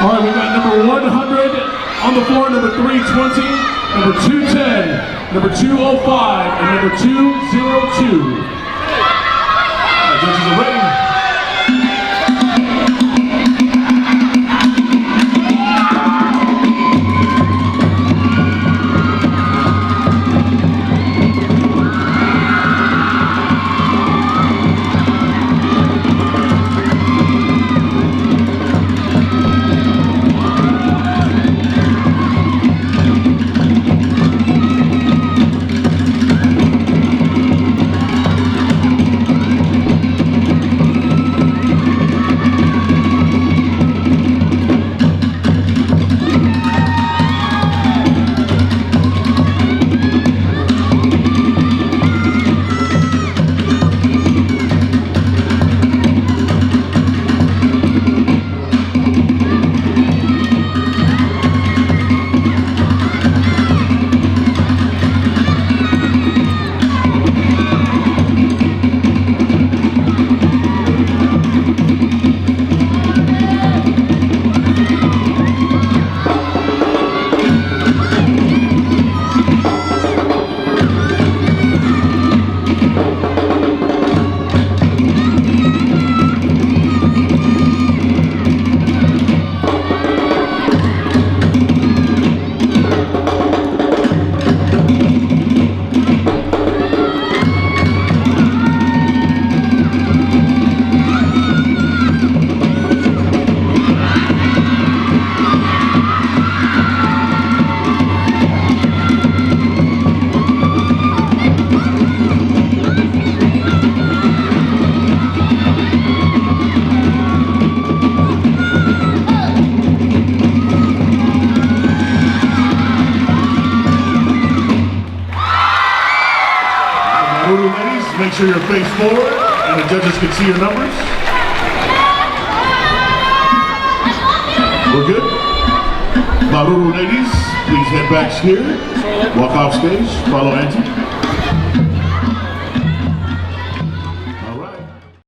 All right, we got number 100 on the floor, number 320, number 210, number 205, and number 202. Judges are ready. Ladies, make sure you're face forward and the judges can see your numbers. We're good? Maruru ladies, please head back here. Walk off stage. Follow Angie.